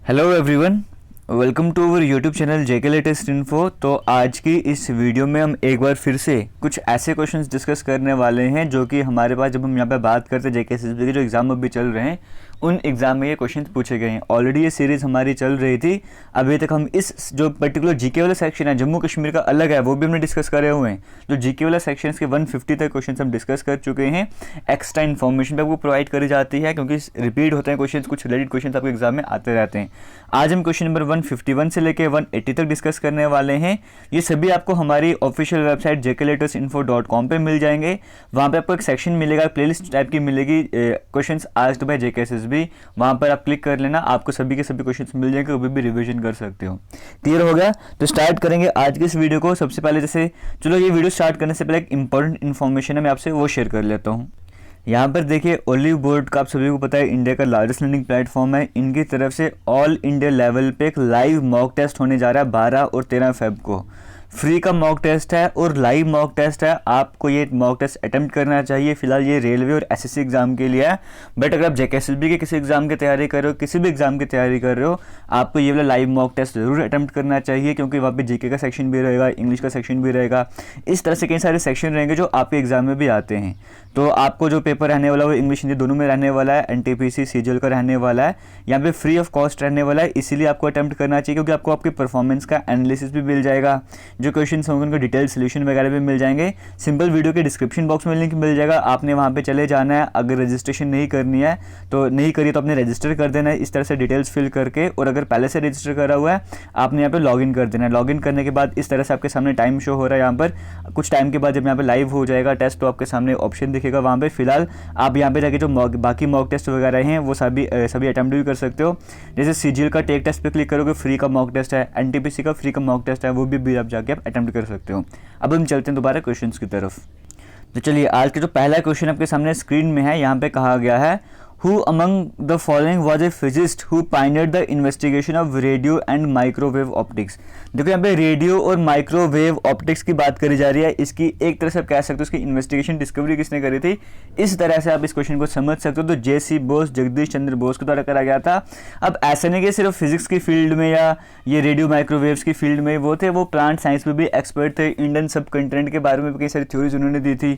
Hello everyone, welcome to our YouTube channel JK latest info. तो आज की इस वीडियो में हम एक बार फिर से कुछ ऐसे क्वेश्चंस डिस्कस करने वाले हैं जो कि हमारे पास जब हम यहाँ पे बात करते हैं जेके एसएसबी के जो एग्ज़ाम अभी चल रहे हैं उन एग्ज़ाम में ये क्वेश्चंस पूछे गए हैं। ऑलरेडी ये सीरीज़ हमारी चल रही थी, अभी तक हम इस जो पर्टिकुलर जीके वाला सेक्शन है जम्मू कश्मीर का अलग है वो भी हमने डिस्कस करे हुए हैं। जो जीके वाला सेक्शन के 150 तक क्वेश्चन हम डिस्कस कर चुके हैं। एक्स्ट्रा इन्फॉर्मेशन भी आपको प्रोवाइड करी जाती है क्योंकि रिपीट होते हैं क्वेश्चन, कुछ रिलेटेड क्वेश्चन आपके एग्जाम में आते रहते हैं। आज हम क्वेश्चन नंबर 151 से लेकर 180 तक डिस्कस करने वाले हैं। ये सभी आपको हमारी ऑफिशियल वेबसाइट jklatestinfo.com पे मिल जाएंगे। वहाँ पे आपको एक सेक्शन मिलेगा, प्लेलिस्ट टाइप की मिलेगी, questions asked by JK SSB. वहाँ पर आप क्लिक कर लेना, आपको सभी के सभी क्वेश्चंस मिल जाएंगे, कभी भी रिवीजन कर सकते हो। क्लियर हो गया? तो स्टार्ट करेंगे आज के इस वीडियो को। सबसे पहले चलो ये वीडियो स्टार्ट करने से पहले एक इंपॉर्टेंट इन्फॉर्मेशन है, मैं आपसे वो शेयर कर लेता हूँ। यहाँ पर देखिए, ओलिव बोर्ड का आप सभी को पता है इंडिया का लार्जेस्ट लर्निंग प्लेटफॉर्म है। इनकी तरफ से ऑल इंडिया लेवल पे एक लाइव मॉक टेस्ट होने जा रहा है 12 और 13 फेब को। फ्री का मॉक टेस्ट है और लाइव मॉक टेस्ट है। आपको ये मॉक टेस्ट अटेम्प्ट करना चाहिए। फिलहाल ये रेलवे और एसएससी एग्जाम के लिए है, बट अगर आप जेके एसएसबी के किसी एग्जाम की तैयारी कर रहे हो, किसी भी एग्जाम की तैयारी कर रहे हो, आपको ये वाला लाइव मॉक टेस्ट जरूर अटेम्प्ट करना चाहिए क्योंकि वहाँ पे जीके का सेक्शन भी रहेगा, इंग्लिश का सेक्शन भी रहेगा। इस तरह से कई सारे सेक्शन रहेंगे जो आपके एग्जाम में भी आते हैं। तो आपको जो पेपर रहने वाला है वो इंग्लिश हिंदी दोनों में रहने वाला है, एनटीपीसी सीजीएल का रहने वाला है। यहाँ पे फ्री ऑफ कॉस्ट रहने वाला है, इसीलिए आपको अटेम्प्ट करना चाहिए क्योंकि आपको आपकी परफॉर्मेंस का एनालिसिस भी मिल जाएगा। जो क्वेश्चन होंगे उनके डिटेल सोल्यूशन वगैरह भी मिल जाएंगे। सिंपल वीडियो के डिस्क्रिप्शन बॉक्स में लिंक मिल जाएगा, आपने वहाँ पे चले जाना है। अगर रजिस्ट्रेशन नहीं करनी है तो नहीं करिए तो आपने रजिस्टर कर देना है इस तरह से डिटेल्स फिल करके, और अगर पहले से रजिस्टर करा हुआ है आपने यहाँ पे लॉगिन कर देना है। लॉगिन करने के बाद इस तरह से आपके सामने टाइम शो हो रहा है। यहाँ पर कुछ टाइम के बाद जब यहाँ पे लाइव हो जाएगा टेस्ट तो आपके सामने ऑप्शन दिखेगा। वहाँ पे फिलहाल आप यहाँ पे जाके जो बाकी मॉक टेस्ट वगैरह हैं वो सभी अटेम्प्ट भी कर सकते हो। जैसे सीजीएल का टेक टेस्ट पे क्लिक करोगे, फ्री का मॉक टेस्ट है, एनटीपीसी का फ्री का मॉक टेस्ट है, वो भी आप जाके आप अटेम्प्ट कर सकते हो। अब हम चलते हैं दोबारा क्वेश्चंस की तरफ। तो चलिए, आज के जो पहला क्वेश्चन आपके सामने स्क्रीन में है, यहाँ पे कहा गया है Who among the following was a physicist who pioneered the investigation of radio and microwave optics? देखो यहाँ पे रेडियो और माइक्रोवेव ऑप्टिक्स की बात करी जा रही है। इसकी एक तरह से आप कह सकते हो इसकी इन्वेस्टिगेशन डिस्कवरी किसने करी थी, इस तरह से आप इस क्वेश्चन को समझ सकते हो। तो जेसी बोस, जगदीश चंद्र बोस के द्वारा करा गया था। अब ऐसा नहीं कि सिर्फ फिजिक्स की फील्ड में या ये रेडियो माइक्रोवेव्स की फील्ड में वो थे, वो प्लांट साइंस में भी एक्सपर्ट थे। इंडियन सब कंटिनेंट के बारे में भी कई सारी थ्योरीज उन्होंने दी थी।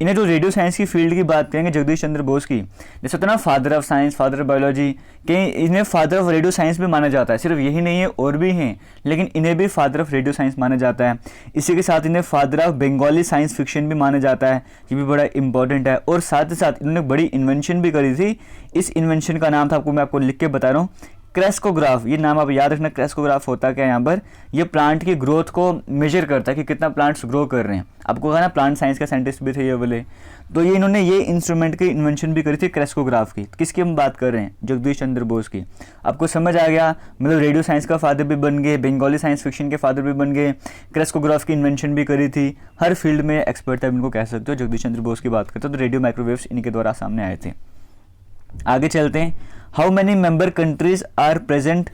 इन्हें जो रेडियो साइंस की फील्ड की बात करेंगे जगदीश चंद्र बोस की, जैसे होता है ना father of science, father of biology, कहीं इन्हें फादर ऑफ रेडियो साइंस भी माना जाता है। सिर्फ यही नहीं है, और भी हैं, लेकिन इन्हें भी फादर ऑफ रेडियो साइंस माना जाता है। इसी के साथ इन्हें father of Bengali science fiction भी माना जाता है, ये भी बड़ा इंपॉर्टेंट है। और साथ ही साथ इन्होंने बड़ी इन्वेंशन भी करी थी। इस इन्वेंशन का नाम था, मैं आपको लिख के बता रहा हूँ, क्रेस्कोग्राफ। ये नाम आप याद रखना। क्रेस्कोग्राफ होता क्या है, यहाँ पर ये प्लांट की ग्रोथ को मेजर करता है कि कितना प्लांट्स ग्रो कर रहे हैं। आपको कहा ना प्लांट साइंस का साइंटिस्ट भी थे ये वाले, तो ये इन्होंने ये इंस्ट्रूमेंट की इन्वेंशन भी करी थी, क्रेस्कोग्राफ की। किसकी हम बात कर रहे हैं? जगदीश चंद्र बोस की। आपको समझ आ गया, मतलब रेडियो साइंस का फादर भी बन गए, बंगाली साइंस फिक्शन के फादर भी बन गए, क्रेस्कोग्राफ की इन्वेंशन भी करी थी। हर फील्ड में एक्सपर्ट है, इनको कह सकते हो। जगदीश चंद्र बोस की बात करते हो तो रेडियो माइक्रोवेव्स इनके द्वारा सामने आए थे। आगे चलते हैं। How many member countries are present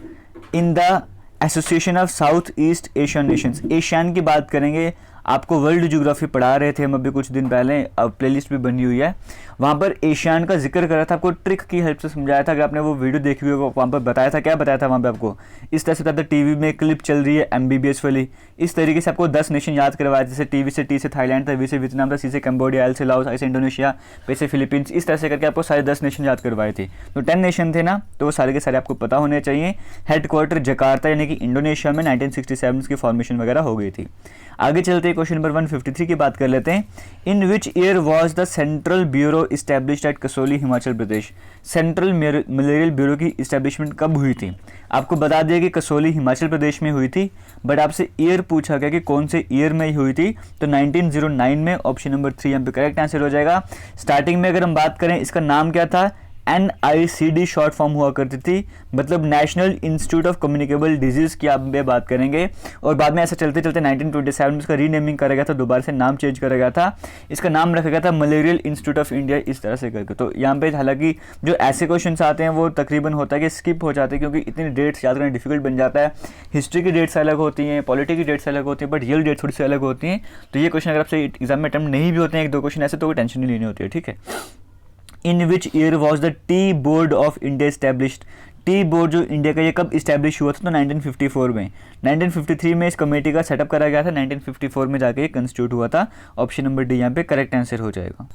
in the association of south east Asian nations? Asian की बात करेंगे। आपको वर्ल्ड ज्योग्राफी पढ़ा रहे थे हम अभी कुछ दिन पहले, अब प्लेलिस्ट भी बनी हुई है। वहाँ पर एशियन का जिक्र करा था, आपको ट्रिक की हेल्प से समझाया था। कि आपने वो वीडियो देखी हुई है, वहाँ पर बताया था, क्या बताया था वहाँ पे आपको? इस तरह से बताया था, टीवी में क्लिप चल रही है एमबीबीएस वाली, इस तरीके से आपको 10 नेशन याद करवाया। जैसे टीवी से टी से थाईलैंड था, वी से वियतनाम था, सी से कंबोडिया, एल से लाओस, आई से इंडोनेशिया, पे से फिलीपींस, इस तरह से करके आपको सारे 10 नेशन याद करवाए थे। तो 10 नेशन थे ना, तो वो सारे के सारे आपको पता होने चाहिए। हेडक्वार्टर जकार्ता यानी कि इंडोनेशिया में 1967 की फॉर्मेशन वगैरह हो गई थी। आगे चलते हैं, क्वेश्चन नंबर 153 की बात कर लेते हैं। In which year was the central bureau established at Kasauli, Himachal Pradesh? Central malarial bureau की इस्टेब्लिशमेंट कब हुई थी? आपको बता दिया कि कसौली हिमाचल प्रदेश में हुई थी, बट आपसे ईयर पूछा गया कि कौन से ईयर में हुई थी, तो 1909 में। ऑप्शन नंबर 3 यहाँ पे करेक्ट आंसर हो जाएगा। स्टार्टिंग में अगर हम बात करें, इसका नाम क्या था? NICD शॉर्ट फॉर्म हुआ करती थी, मतलब national institute of communicable disease की आप बात करेंगे। और बाद में ऐसा चलते चलते 1927 में इसका रीनेमिंग करा गया था, दोबारा से नाम चेंज करा गया था। इसका नाम रखा गया था मलेरियल इंस्टीट्यूट ऑफ इंडिया, इस तरह से करके। तो यहाँ पे हालांकि जो ऐसे क्वेश्चन आते हैं वो तकरीबन होता है कि स्किप हो जाते हैं, क्योंकि इतनी डेट्स याद करना डिफिकल्ट बन जाता है। हिस्ट्री की डेट्स अलग होती हैं, पॉलिटी की डेट्स अलग होती हैं, बट रियल डेट्स थोड़ी सी अलग होती हैं। तो ये क्वेश्चन अगर आपसे एग्जाम में अटेम्प्ट नहीं भी होते हैं, 1-2 क्वेश्चन ऐसे, तो कोई टेंशन नहीं लेनी होती है, ठीक है। In which year was the tea board of India established? Tea board जो इंडिया का ये कब इस्टेब्लिश हुआ था, तो 1954 में। 1953 में इस कमेटी का सेटअप करा गया था, 1954 में जाके ये कंस्टिट्यूट हुआ था। ऑप्शन नंबर डी यहाँ पे करेक्ट आंसर हो जाएगा।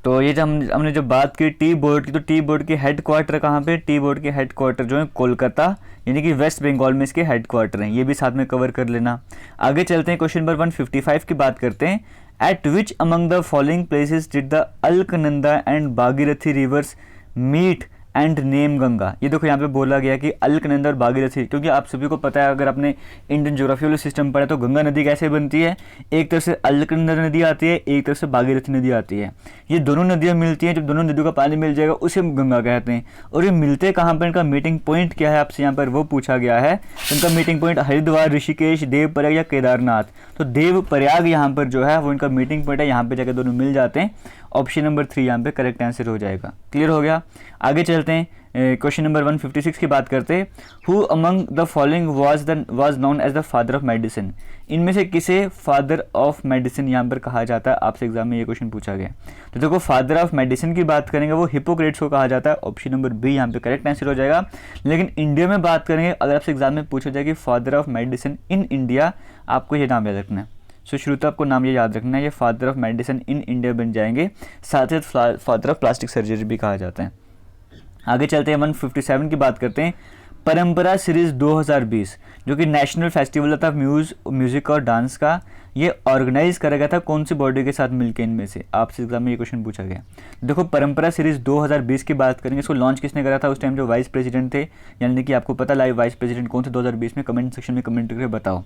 तो ये जब हमने जब बात की टी बोर्ड की, तो टी बोर्ड की हेड क्वार्टर कहाँ पे, टी बोर्ड के हेड क्वार्टर जो है कोलकाता, यानी कि वेस्ट बंगाल में इसके हेड क्वार्टर हैं, ये भी साथ में कवर कर लेना। आगे चलते हैं, क्वेश्चन नंबर 155 की बात करते हैं। At which among the following places did the Alaknanda and Bhagirathi rivers meet and name Ganga. ये देखो यहाँ पे बोला गया कि अलकनंदा और भागीरथी, क्योंकि आप सभी को पता है, अगर आपने इंडियन ज्योग्राफी वाले सिस्टम पढ़ा तो गंगा नदी कैसे बनती है, एक तरफ से अलकनंदा नदी आती है, एक तरफ से भागीरथी नदी आती है। ये दोनों नदियाँ मिलती हैं, जब दोनों नदियों का पानी मिल जाएगा उसे हम गंगा कहते हैं। और ये मिलते कहाँ पर, इनका मीटिंग पॉइंट क्या है, आपसे यहाँ पर वो पूछा गया है। इनका मीटिंग पॉइंट हरिद्वार, ऋषिकेश, देवप्रयाग या केदारनाथ। तो देवप्रयाग यहाँ पर जो है वो इनका मीटिंग पॉइंट है, यहाँ पे जाकर दोनों मिल जाते हैं। ऑप्शन नंबर 3 यहाँ पे करेक्ट आंसर हो जाएगा। क्लियर हो गया। आगे चलते हैं, क्वेश्चन नंबर 156 की बात करते हैं। Who among the following was known as the father of medicine. इनमें से किसे फादर ऑफ मेडिसिन यहाँ पर कहा जाता है, आपसे एग्जाम में ये क्वेश्चन पूछा गया। तो देखो फादर ऑफ मेडिसिन की बात करेंगे वो हिपोक्रेट्स को कहा जाता है। ऑप्शन नंबर बी यहाँ पे करेक्ट आंसर हो जाएगा। लेकिन इंडिया में बात करेंगे, अगर आपसे एग्जाम में पूछा जाए कि father of medicine in India, आपको ये नाम याद रखना है। सो शुरू तो आपको नाम ये याद रखना है, ये father of medicine in India बन जाएंगे। साथ ही फादर ऑफ प्लास्टिक सर्जरी भी कहा जाता है। आगे चलते हैं, 157 की बात करते हैं। परंपरा सीरीज 2020 जो कि नेशनल फेस्टिवल था म्यूजिक और डांस का, ये ऑर्गेनाइज करा गया था कौन सी बॉडी के साथ मिलकर, इनमें से आपसे एग्जाम में ये क्वेश्चन पूछा गया। देखो परंपरा सीरीज 2020 की बात करेंगे, इसको लॉन्च किसने करा था उस टाइम, जो वाइस प्रेसिडेंट थे, यानी कि आपको पता लाइव वाइस प्रेसिडेंट कौन थे 2020 में, कमेंट सेक्शन में कमेंट करके बताओ।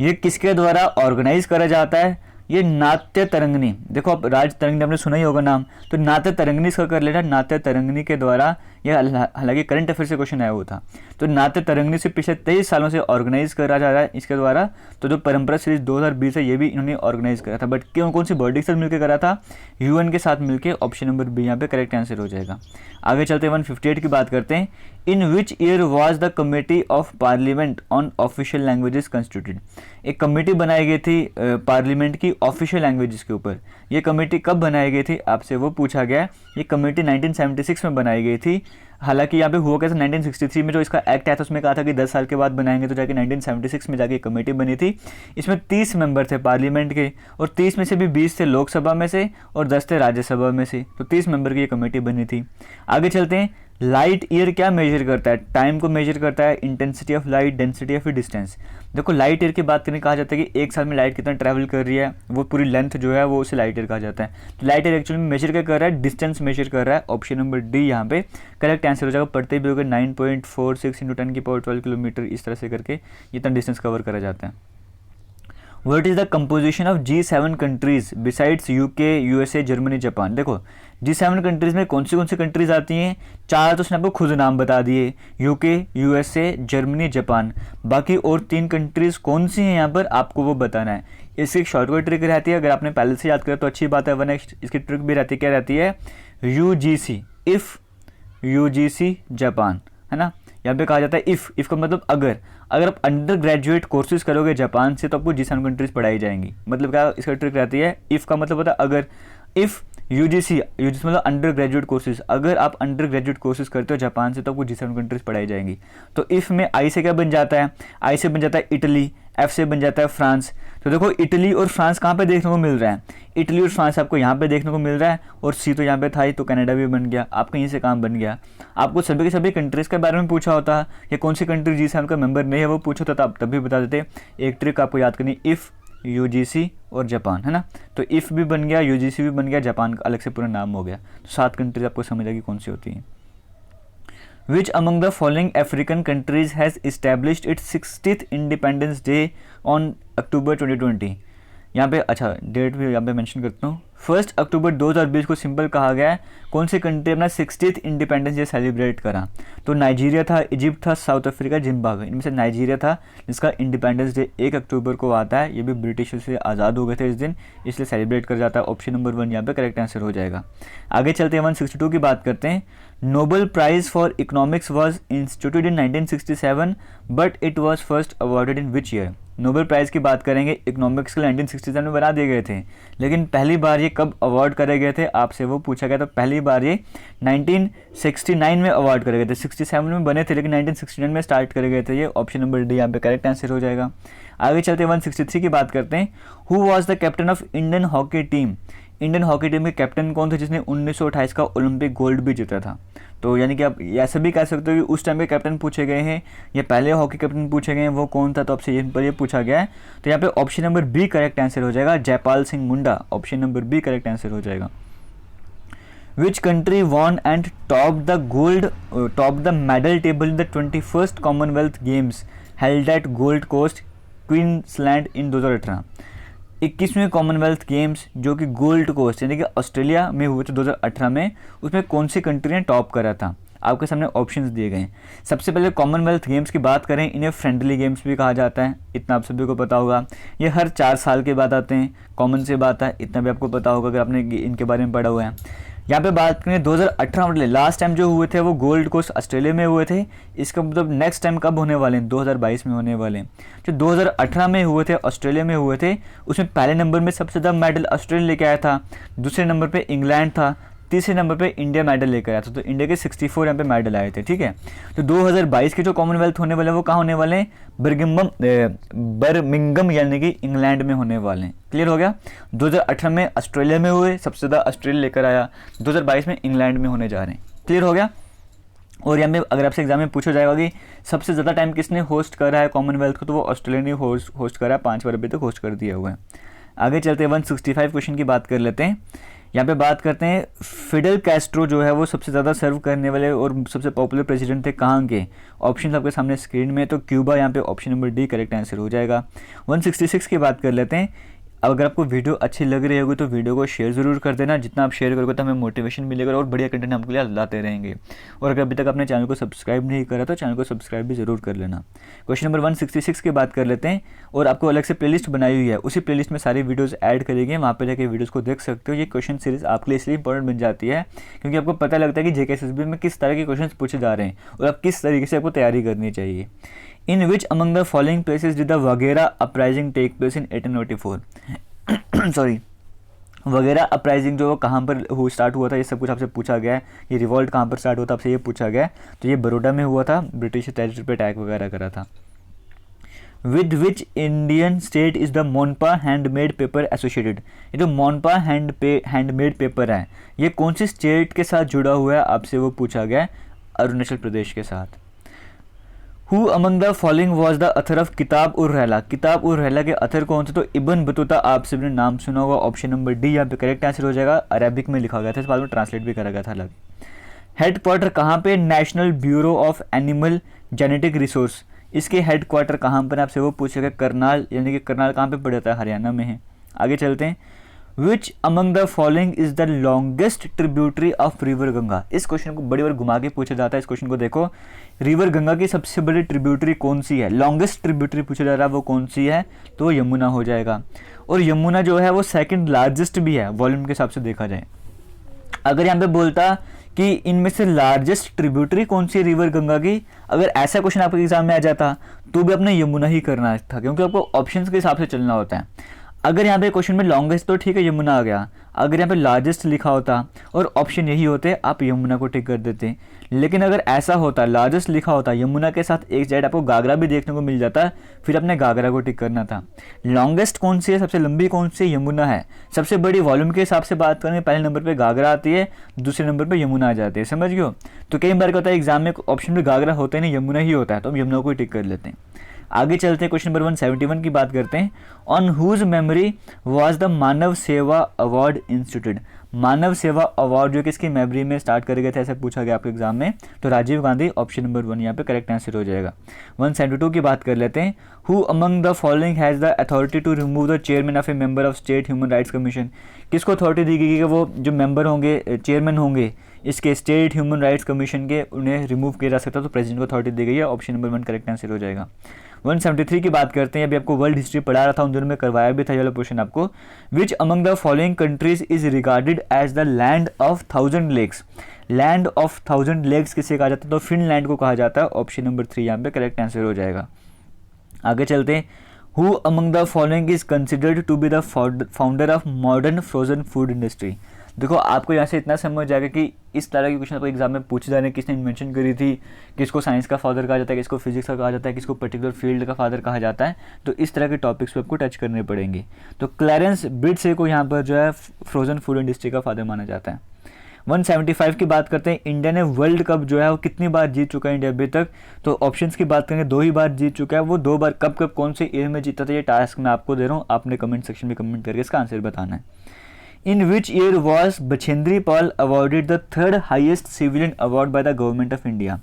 ये किसके द्वारा ऑर्गेनाइज करा जाता है, ये नाट्य तरंगिणी। देखो आप राज तरंगिणी आपने सुना ही होगा नाम, तो नाट्य तरंगिणी इसका कर लेना। नाट्य तरंगिणी के द्वारा, यह हालांकि करंट अफेयर से क्वेश्चन आया हुआ था, तो नाट्य तरंगिणी से पिछले 23 सालों से ऑर्गेनाइज करा जा रहा है इसके द्वारा। तो जो परंपरा सीरीज 2020 है ये भी इन्होंने ऑर्गेनाइज करा था, बट कौन सी बॉडी के साथ मिलकर करा था, यूएन के साथ मिलकर। ऑप्शन नंबर बी यहाँ पे करेक्ट आंसर हो जाएगा। आगे चलते हैं, 158 की बात करते हैं। In which year was the committee of parliament on official languages constituted. एक कमेटी बनाई गई थी पार्लियामेंट की ऑफिशियल लैंग्वेजेस के ऊपर। ये कमेटी कब बनाई गई थी, आपसे वो पूछा गया। ये कमेटी 1976 में बनाई गई थी। हालांकि यहाँ पे हुआ कैसे, 1963 में जो इसका एक्ट आया था उसमें कहा था कि 10 साल के बाद बनाएंगे, तो जाके 1976 में जाके कमेटी बनी थी। इसमें 30 मेंबर थे पार्लियामेंट के, और 30 में से भी 20 थे लोकसभा में से और 10 थे राज्यसभा में से। तो 30 मेंबर की ये कमेटी बनी थी। आगे चलते हैं, लाइट ईयर क्या मेजर करता है, टाइम को मेजर करता है, intensity of light, density of distance. देखो लाइट ईयर की बात करने कहा जाता है कि एक साल में लाइट कितना ट्रैवल कर रही है, वो पूरी लेंथ जो है वो उसे लाइट ईयर कहा जाता है। तो लाइट ईयर एक्चुअली में मेजर क्या कर रहा है, डिस्टेंस मेजर कर रहा है। ऑप्शन नंबर डी यहाँ पे करेक्ट आंसर हो जाएगा। पढ़ते भी होगा 9.46 × 10⁻12 किलोमीटर, इस तरह से करके इतना डिस्टेंस कवर करा जाता है। What is the composition of G7 countries besides UK, USA, Germany, Japan. देखो G7 कंट्रीज में कौन सी कंट्रीज आती हैं, 4 तो उसने आपको खुद नाम बता दिए, यूके, यूएसए, जर्मनी, जापान। बाकी और 3 कंट्रीज कौन सी हैं यहाँ पर आपको वो बताना है। इसकी एक शॉर्टकट ट्रिक रहती है, अगर आपने पहले से याद करा तो अच्छी बात है, वरना इसकी ट्रिक भी रहती है, क्या रहती है, यूजीसी, इफ़ यूजीसी जापान, है ना। यहाँ पे कहा जाता है इफ़ का मतलब अगर आप अंडर ग्रेजुएट कोर्सेज करोगे जापान से तो आपको G7 कंट्रीज पढ़ाई जाएंगी। मतलब क्या इसका ट्रिक रहती है, इफ़ का मतलब होता है अगर, इफ़ यूजीसी मतलब अंडर ग्रेजुएट कोर्सेज, अगर आप अंडर ग्रेजुएट कोर्सेज करते हो जापान से तो आपको G7 कंट्रीज पढ़ाई जाएंगी। तो इफ़ में आई से क्या बन जाता है, आई से बन जाता है इटली, एफ से बन जाता है फ्रांस। तो देखो इटली और फ्रांस कहाँ पे देखने को मिल रहा है, इटली और फ्रांस आपको यहाँ पे देखने को मिल रहा है, और सी तो यहाँ पे था ही, तो कनाडा भी बन गया, आपका यहीं से काम बन गया। आपको सभी के सभी कंट्रीज़ के बारे में पूछा होता है, या कौन सी कंट्री G7 का मेंबर नहीं है वो पूछा होता तो आप तब भी बता देते। एक ट्रिक आपको याद करनी, इफ़, यूजीसी और जापान, है ना। तो इफ़ भी बन गया, यूजीसी भी बन गया, जापान का अलग से पूरा नाम हो गया। तो 7 कंट्रीज आपको समझ आएगी कौन सी होती हैं। Which among the following African countries has established its 60th Independence Day on October 2020? यहाँ पे अच्छा डेट भी यहाँ पे मेंशन करता हूँ। 1 अक्टूबर 2020 को सिंपल कहा गया है, कौन सी कंट्री अपना 60th इंडिपेंडेंस डे सेलिब्रेट करा। तो नाइजीरिया था, इजिप्ट था, साउथ अफ्रीका, जिम्बाब्वे। इनमें से नाइजीरिया था जिसका इंडिपेंडेंस डे 1 अक्टूबर को आता है। ये भी ब्रिटिश से आज़ाद हो गए थे इस दिन, इसलिए सेलिब्रेट कर जाता है। ऑप्शन नंबर 1 यहाँ पे करेक्ट आंसर हो जाएगा। आगे चलते हैं, 162 की बात करते हैं। Nobel prize for economics was instituted in 1967 but it was first awarded in which year. Nobel prize की बात करेंगे, इकोनॉमिक्स के लिए 1967 में बना दिए गए थे, लेकिन पहली बार ये कब अवार्ड करे गए थे आपसे वो पूछा गया। तो पहली बार ये 1969 में अवार्ड करे गए थे। 67 में बने थे लेकिन 1969 में स्टार्ट करे गए थे। ये ऑप्शन नंबर डी यहाँ पे करेक्ट आंसर हो जाएगा। आगे चलते 163 की बात करते हैं। Who was the captain of Indian hockey team? Indian hockey team के कैप्टन कौन थे जिसने 1928 का ओलंपिक गोल्ड भी जीता था? तो यानी कि आप ऐसा भी कह सकते हो कि उस टाइम के कैप्टन पूछे गए हैं या पहले हॉकी कैप्टन पूछे गए हैं, वो कौन था? तो आपसे यहाँ पर ये पूछा गया है। तो यहाँ पे option number B correct answer हो जाएगा, Jaipal Singh Munda. Option number B correct answer हो जाएगा। Which country won and topped the medal table in the 21st Commonwealth Games held at Gold Coast, Queensland in 2018? 21वें कॉमनवेल्थ गेम्स जो कि gold coast यानी कि Australia में हुए थे 2018 में, उसमें कौन सी कंट्री ने टॉप करा था? आपके सामने ऑप्शंस दिए गए हैं। सबसे पहले कॉमनवेल्थ गेम्स की बात करें, इन्हें फ्रेंडली गेम्स भी कहा जाता है, इतना आप सभी को पता होगा। ये हर 4 साल के बाद आते हैं, कॉमन से बात है, इतना भी आपको पता होगा अगर आपने इनके बारे में पढ़ा हुआ है। यहाँ पे बात करें 2018 वाले, लास्ट टाइम जो हुए थे वो गोल्ड कोस्ट ऑस्ट्रेलिया में हुए थे। इसका मतलब नेक्स्ट टाइम कब होने वाले हैं? 2022 में होने वाले हैं। जो 2018 में हुए थे, ऑस्ट्रेलिया में हुए थे, उसमें पहले नंबर में सबसे ज़्यादा मेडल ऑस्ट्रेलिया लेके आया था, दूसरे नंबर पे इंग्लैंड था, तीसरे नंबर पे इंडिया मेडल लेकर आया था। तो इंडिया के 64 यहाँ पे मेडल आए थे, ठीक है। तो 2022 के जो कॉमनवेल्थ होने वाले हैं वो कहाँ होने वाले हैं? बर्मिंघम यानी कि इंग्लैंड में होने वाले हैं। क्लियर हो गया? 2018 में ऑस्ट्रेलिया में हुए, सबसे ज़्यादा ऑस्ट्रेलिया लेकर आया, 2022 में इंग्लैंड में होने जा रहे हैं। क्लियर हो गया? और यहाँ पे अगर आपसे एग्जाम में पूछा जाएगा कि सबसे ज़्यादा टाइम किसने होस्ट करा है कॉमनवेल्थ को, तो वो ऑस्ट्रेलिया ने होस्ट करा है, 5 बार अभी तक होस्ट कर दिया हुआ है। आगे चलते 165 क्वेश्चन की बात कर लेते हैं। यहाँ पे बात करते हैं फिडेल कैस्ट्रो जो है वो सबसे ज़्यादा सर्व करने वाले और सबसे पॉपुलर प्रेसिडेंट थे कहाँ के? ऑप्शन आपके सामने स्क्रीन में, तो क्यूबा, यहाँ पे option number D correct answer हो जाएगा। 166 की बात कर लेते हैं। अगर आपको वीडियो अच्छी लग रही होगी तो वीडियो को शेयर ज़रूर कर देना, जितना आप शेयर करोगे तो हमें मोटिवेशन मिलेगा और बढ़िया कंटेंट आपके लिए लाते रहेंगे। और अगर अभी तक आपने चैनल को सब्सक्राइब नहीं करा तो चैनल को सब्सक्राइब भी ज़रूर कर लेना। क्वेश्चन नंबर 166 की बात कर लेते हैं। और आपको अलग से प्लेलिस्ट बनाई हुई है, उसी प्लेलिस्ट में सारी वीडियोज़ ऐड करेंगे, वहाँ पर जाकर वीडियोज़ को देख सकते हो। ये क्वेश्चन सीरीज़ आपके लिए इसलिए इंपॉर्टेंट बन जाती है क्योंकि आपको पता लगता है कि जेकेएसएसबी में किस तरह के क्वेश्चन पूछे जा रहे हैं और आप किस तरीके से आपको तैयारी करनी चाहिए। In which among the following places did the वगैरह uprising take place in 1884? Sorry, वगैरह अपराइजिंग जो कहाँ पर स्टार्ट हुआ था, ये सब कुछ आपसे पूछा गया है। ये रिवॉल्ट कहाँ पर स्टार्ट हुआ था आपसे ये पूछा गया है। तो ये बड़ौदा में हुआ था, ब्रिटिश टेरिटरी पे अटैक वगैरह करा था। With which Indian state is the Monpa handmade paper associated? ये जो मोनपा हैंडमेड पेपर है ये कौन सी स्टेट के साथ जुड़ा हुआ है आपसे वो पूछा गया है? अरुणाचल प्रदेश के साथ। Who among the following was the Athar of किताब उर रहला? किताब उर रहला के अथर कौन थे? तो इब्न बतूता, आप सबने नाम सुना होगा। ऑप्शन नंबर डी यहाँ पे करेक्ट आंसर हो जाएगा। अरेबिक में लिखा गया था, इस बाद में ट्रांसलेट भी करा गया था अलग। हेड क्वार्टर कहाँ पे? National bureau of animal genetic resource, इसके हेड क्वार्टर कहाँ पर आपसे वो पूछेगा? करनाल, यानी कि करनाल कहाँ पे पड़ा था? हरियाणा में है। आगे चलते हैं। विच among the following is the longest tributary of river Ganga? इस क्वेश्चन को बड़ी बार घुमा के पूछा जाता है। इस क्वेश्चन को देखो, रिवर गंगा की सबसे बड़ी ट्रिब्यूटरी कौन सी है? लॉन्गेस्ट ट्रिब्यूटरी पूछा जा रहा है, वो कौन सी है? तो यमुना हो जाएगा। और यमुना जो है वो सेकंड लार्जेस्ट भी है वॉल्यूम के हिसाब से देखा जाए। अगर यहाँ पे बोलता कि इनमें से लार्जेस्ट ट्रिब्यूटरी कौन सी है रिवर गंगा की, अगर ऐसा क्वेश्चन आपके एग्जाम में आ जाता तो भी आपने यमुना ही करना था, क्योंकि आपको ऑप्शंस के हिसाब से चलना होता है। अगर यहाँ पे क्वेश्चन में लॉन्गेस्ट तो ठीक है यमुना आ गया, अगर यहाँ पे लार्जेस्ट लिखा होता और ऑप्शन यही होते आप यमुना को टिक कर देते। लेकिन अगर ऐसा होता लार्जेस्ट लिखा होता यमुना के साथ एक साइड आपको घाघरा भी देखने को मिल जाता, फिर अपने घाघरा को टिक करना था। लॉन्गेस्ट कौन सी है, सबसे लंबी कौन सी है? यमुना है। सबसे बड़ी वॉल्यूम के हिसाब से बात करें, पहले नंबर पर घाघरा आती है, दूसरे नंबर पर यमुना आ जाती है। समझ गए? तो कई बार क्या होता है एग्जाम में ऑप्शन में घाघरा होता है नहीं, यमुना ही होता है, तो हम यमुना को टिक कर लेते हैं। आगे चलते हैं, क्वेश्चन नंबर 171 की बात करते हैं। On whose memory was the Manav Seva award instituted? Manav Seva award जो किसकी मेमोरी में स्टार्ट करे गए थे, ऐसा पूछा गया आपके एग्जाम में, तो राजीव गांधी, ऑप्शन नंबर 1 यहाँ पे करेक्ट आंसर हो जाएगा। 172 की बात कर लेते हैं। Who among the following has the authority to remove the chairman of a member of state human rights commission? किसको अथॉरिटी दी गई कि वो जो मेंबर होंगे, चेयरमैन होंगे इसके स्टेट ह्यूमन राइट्स कमीशन के, उन्हें रिमूव किया जा सकता है, तो प्रेसिडेंट को अथॉरिटी दी गई है। ऑप्शन नंबर 1 करेक्ट आंसर हो जाएगा। 173 की बात करते हैं। अभी आपको वर्ल्ड हिस्ट्री पढ़ा रहा था, उन दिनों में करवाया भी था ये वाला क्वेश्चन आपको। Which among the following countries is regarded as the land of 1000 lakes? Land of 1000 lakes किसे कहा जाता है? तो फिनलैंड को कहा जाता है। ऑप्शन नंबर 3 यहाँ पे करेक्ट आंसर हो जाएगा। आगे चलते हैं। Who among the following is considered to be the founder of modern frozen food industry. देखो आपको यहाँ से इतना समझ जाएगा कि इस तरह के क्वेश्चन आपको एग्जाम में पूछे जा रहे हैं, किसने इन्वेंशन करी थी, किसको साइंस का फादर कहा जाता है, किसको फिजिक्स का कहा जाता है, किसको पर्टिकुलर फील्ड का फादर कहा जाता है। तो इस तरह के टॉपिक्स पे आपको टच करने पड़ेंगे। तो क्लैरेंस ब्रिट्से को यहाँ पर जो है फ्रोजन फूड इंडस्ट्री का फादर माना जाता है। 175 की बात करते हैं, इंडिया ने वर्ल्ड कप जो है वो कितनी बार जीत चुका है इंडिया अभी तक। तो ऑप्शंस की बात करेंगे, 2 ही बार जीत चुका है। वो 2 बार कब कब कौन से ईयर में जीता था, ये टास्क मैं आपको दे रहा हूँ, आपने कमेंट सेक्शन में कमेंट करके इसका आंसर बताना है। In which year was Bachendri Pal awarded the 3rd highest civilian award by the government of India.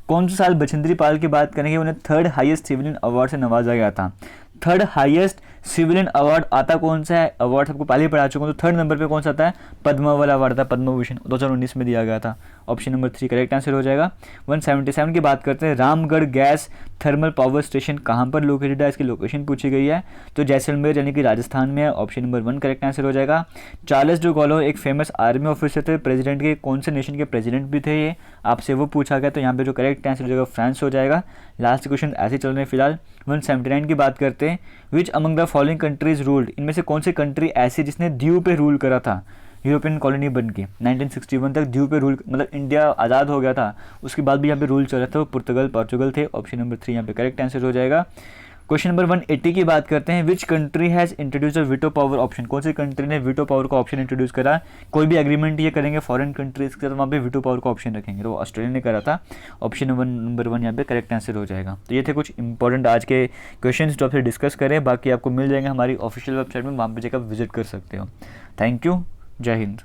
कौन से साल बछेंद्री पाल की बात करेंगे, उन्हें 3rd हाइएस्ट सिविलियन अवार्ड से नवाजा गया था। 3rd हाइएस्ट सिविलियन अवार्ड आता कौन सा है, अवार्ड सबको पहले ही पढ़ा चुका हूँ। तो 3rd नंबर पे कौन सा आता है, पद्मा वाला अवार्ड था, पद्म भूषण 2019 में दिया गया था। ऑप्शन नंबर 3 करेक्ट आंसर हो जाएगा। 177 की बात करते हैं, Ramgarh gas thermal power station कहाँ पर लोकेटेड है, इसकी लोकेशन पूछी गई है। तो जैसलमेर यानी कि राजस्थान में है। ऑप्शन नंबर 1 करेक्ट आंसर हो जाएगा। चार्ल्स डी गॉल एक फेमस आर्मी ऑफिसर थे, प्रेसिडेंट के, कौन से नेशन के प्रेसिडेंट भी थे ये, आपसे वो पूछा गया। तो यहाँ पे जो करेक्ट आंसर हो जाएगा फ्रांस हो जाएगा। लास्ट क्वेश्चन ऐसे चल रहे हैं फिलहाल। 179 की बात करते हैं, विच among the following countries ruled, इनमें से कौन सी कंट्री ऐसी जिसने द्वीप पे रूल करा था यूरोपियन कॉलोनी बन के। 1961 तक द्वीप पे रूल, मतलब इंडिया आज़ाद हो गया था उसके बाद भी यहाँ पे रूल चल रहा था, वो पोर्चुगल थे। ऑप्शन नंबर 3 यहाँ पे करेक्ट आंसर हो जाएगा। क्वेश्चन नंबर 180 की बात करते हैं, which country has introduce the veto power option, कौन सी कंट्री ने वीटो पावर का ऑप्शन इंट्रोड्यूस करा। कोई भी एग्रीमेंट ये करेंगे फॉरेन कंट्रीज के साथ, वहाँ पे वीटो पावर का ऑप्शन रखेंगे, तो ऑस्ट्रेलिया ने करा था। ऑप्शन नंबर 1 यहाँ पे करेक्ट आंसर हो जाएगा। तो ये थे कुछ इंपॉर्टेंट आज के क्वेश्चन जो आपसे डिस्कस करें, बाकी आपको मिल जाएंगे हमारी ऑफिशियल वेबसाइट में, वहाँ पर जाकर विजिट कर सकते हो। थैंक यू, जय हिंद।